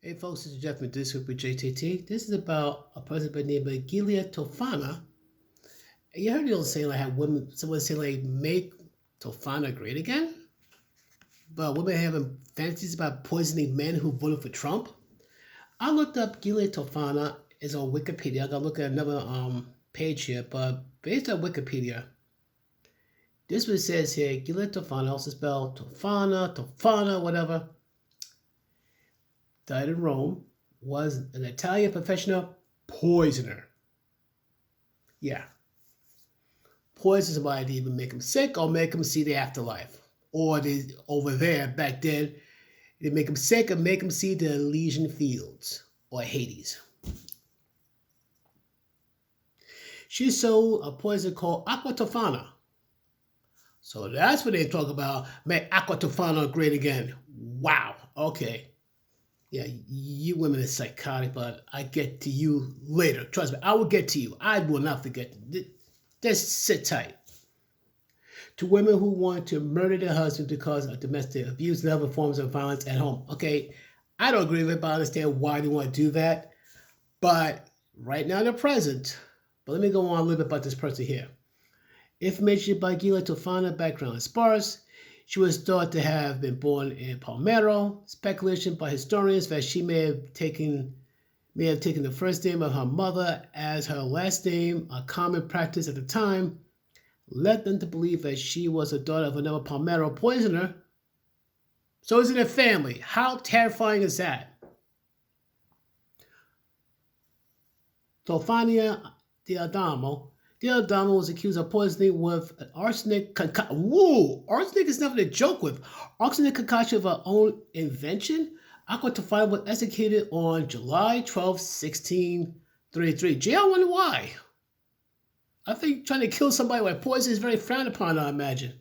Hey folks, this is Jeff with this with JTT. This is about a person by the name of Gilia Tofana. And you heard the old saying like how women, someone say like make Tofana great again? But women having fantasies about poisoning men who voted for Trump. I looked up Gilia Tofana is on Wikipedia. I gotta look at another page here, but based on Wikipedia, this what it says here, Gilia Tofana, also spelled Tofana, whatever, died in Rome, was an Italian professional poisoner. Yeah, poison somebody to either make them sick or make them see the afterlife. Or they, over there back then, they make them sick or make them see the Elysian fields or Hades. She sold a poison called aqua tofana. So that's what they talk about. Make aqua tofana great again. Wow. Okay. Yeah, you women are psychotic, but I get to you later. Trust me, I will get to you. I will not forget. Just sit tight. To women who want to murder their husband because of domestic abuse and other forms of violence at home. Okay, I don't agree with it, but I understand why they want to do that. But right now they're present. But let me go on a little bit about this person here. Information by Gila Tofana, background is sparse. She was thought to have been born in Palmero. Speculation by historians that she may have taken the first name of her mother as her last name, a common practice at the time, led them to believe that she was a daughter of another Palmero poisoner. So is it a family? How terrifying is that? Tofania Diadamo was accused of poisoning with an arsenic concoction. Whoa! Arsenic is nothing to joke with. Arsenic concoction of her own invention. Aqua Tofana was executed on July 12, 1633. Gee, I wonder why. I think trying to kill somebody with poison is very frowned upon, I imagine.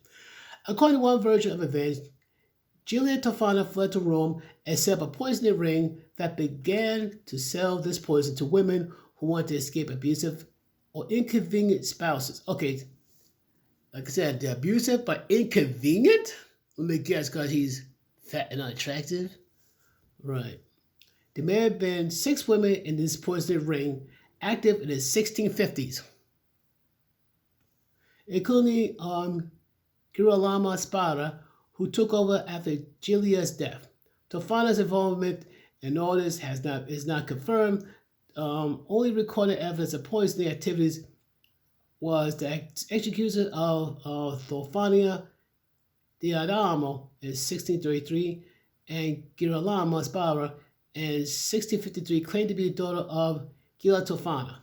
According to one version of events, Giulia Tofana fled to Rome and set up a poisoning ring that began to sell this poison to women who wanted to escape abusive or inconvenient spouses. Okay, like I said, they're abusive but inconvenient? Let me guess, because he's fat and unattractive? Right. There may have been 6 women in this poisoning ring active in the 1650s, including Girolamo Spada, who took over after Giulia's death. Tofana's involvement in all this is not confirmed. Only recorded evidence of poisoning activities was the execution of Tofania Diadamo in 1633 and Girolamo Spada in 1653, claimed to be the daughter of Gila Tofana.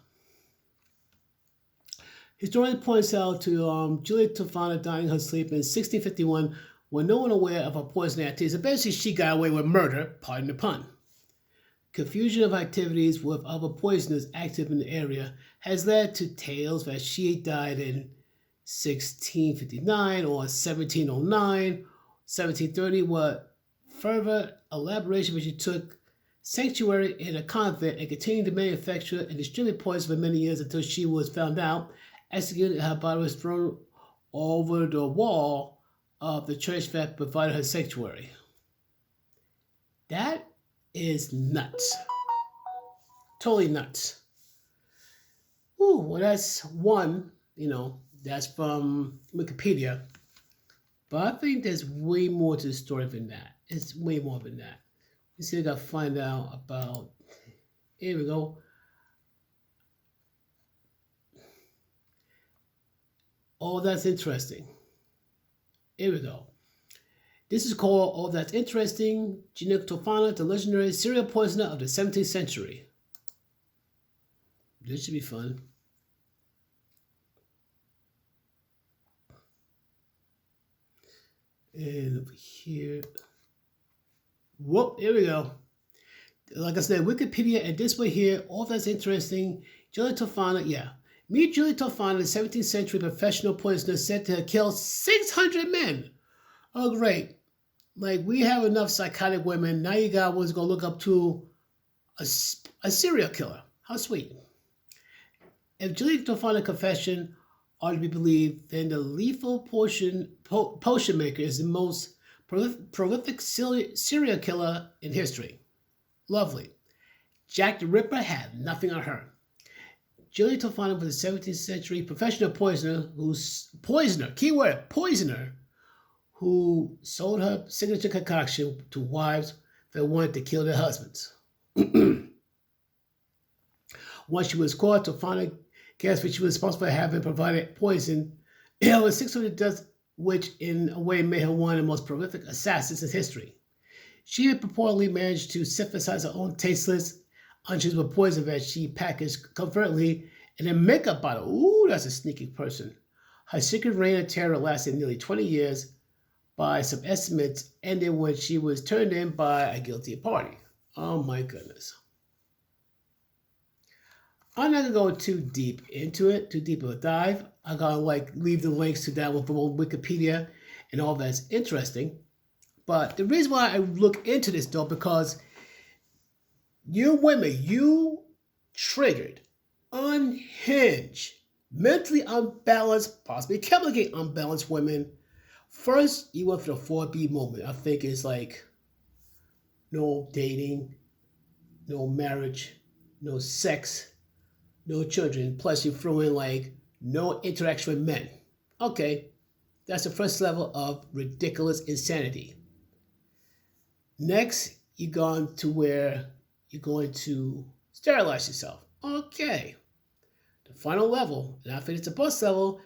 Historian points out to Julia Tofana dying in her sleep in 1651 when no one aware of her poisoning activities. So basically, she got away with murder, pardon the pun. Confusion of activities with other poisoners active in the area has led to tales that she died in 1659 or 1709, 1730, with further elaboration when she took sanctuary in a convent and continued to manufacture and distribute poison for many years until she was found out, executed, and her body was thrown over the wall of the church that provided her sanctuary. That is nuts. Totally nuts. Ooh, well, that's one, that's from Wikipedia. But I think there's way more to the story than that. It's way more than that. You see, I got to find out about, here we go. Oh, that's interesting. Here we go. This is called Oh, That's Interesting, Giulia Tofana, the legendary serial poisoner of the 17th century. This should be fun. And over here. Whoop, here we go. Like I said, Wikipedia, and this way here, all that's interesting. Giulia Tofana, yeah. Meet Giulia Tofana, the 17th century professional poisoner said to have killed 600 men. Oh, great. Like, we have enough psychotic women. Now you got one's going to look up to a serial killer. How sweet. If Giulia Tofana's confession are to be believed, then the lethal potion maker is the most prolific serial killer in history. Lovely. Jack the Ripper had nothing on her. Julia Tofana was a 17th century professional keyword poisoner, who sold her signature concoction to wives that wanted to kill their husbands. Once she was caught, Tofana guessed that she was responsible for having provided poison. It was 600 deaths, which in a way made her one of the most prolific assassins in history. She had purportedly managed to synthesize her own tasteless, unchangeable poison that she packaged covertly in a makeup bottle. Ooh, that's a sneaky person. Her secret reign of terror lasted nearly 20 years. By some estimates, ended when she was turned in by a guilty party. Oh my goodness. I'm not gonna go too deep into it, too deep of a dive. I'm gonna leave the links to that one from Wikipedia and all that's interesting. But the reason why I look into this though, because you women, you triggered, unhinged, mentally unbalanced, possibly chemically unbalanced women. First, you went for the 4B moment. I think it's like no dating, no marriage, no sex, no children. Plus, you throw in like no interaction with men. Okay, that's the first level of ridiculous insanity. Next, you're going to where you're going to sterilize yourself. Okay, the final level, and I think it's a boss level.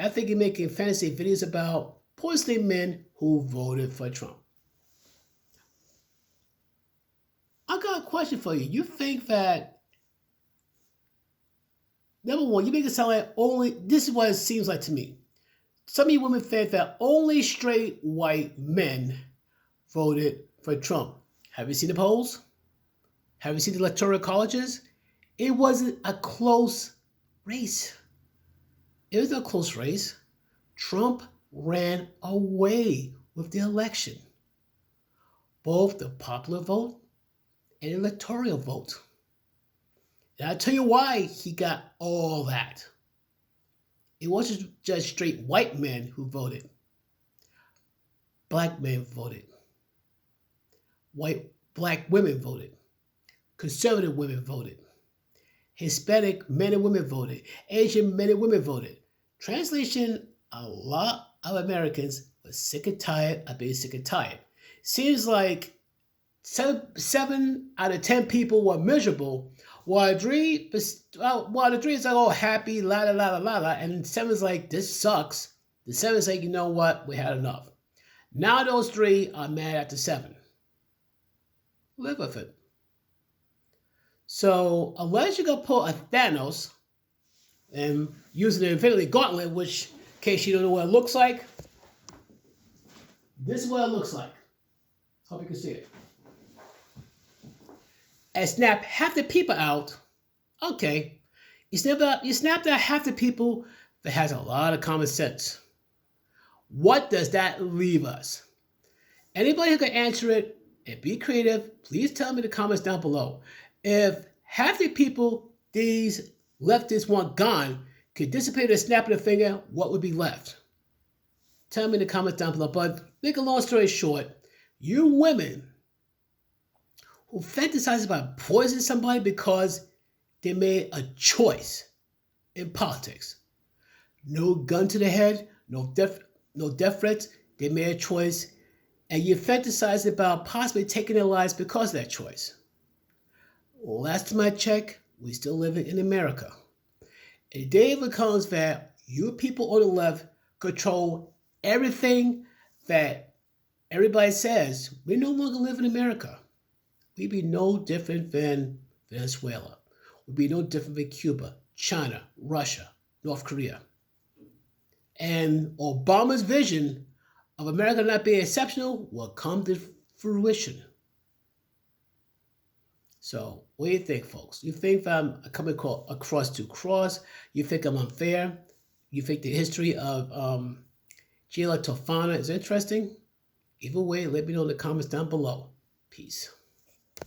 I think you're making fantasy videos about poisoning men who voted for Trump. I got a question for you. You think that, number one, you make it sound like this is what it seems like to me. Some of you women think that only straight white men voted for Trump. Have you seen the polls? Have you seen the electoral colleges? It wasn't a close race. It was a close race. Trump ran away with the election. Both the popular vote and electoral vote. And I'll tell you why he got all that. It wasn't just straight white men who voted. Black men voted. Black women voted. Conservative women voted. Hispanic men and women voted. Asian men and women voted. Translation, a lot of Americans were sick and tired of being sick and tired. Seems like seven out of 10 people were miserable, while the three is like all happy, la la la la la la, and seven's like, this sucks. The seven's like, you know what, we had enough. Now those three are mad at the seven. Live with it. So unless you're gonna pull a Thanos and using the Infinity Gauntlet, which, in case you don't know what it looks like, this is what it looks like. Hope you can see it. And snap half the people out. Okay, you snap out half the people that has a lot of common sense. What does that leave us? Anybody who can answer it and be creative, please tell me in the comments down below. If half the people these leftists want gone could dissipate a snap of the finger, what would be left? Tell me in the comments down below. But make a long story short, you women who fantasize about poisoning somebody because they made a choice in politics. No gun to the head, no death threats. They made a choice, and you fantasize about possibly taking their lives because of that choice. Last time I checked, we still living in America. And the day ever comes that you people on the left control everything that everybody says, we no longer live in America. We'd be no different than Venezuela. We'd be no different than Cuba, China, Russia, North Korea. And Obama's vision of America not being exceptional will come to fruition. So what do you think, folks? You think I'm coming across too cross? You think I'm unfair? You think the history of Julia Tofana is interesting? Either way, let me know in the comments down below. Peace.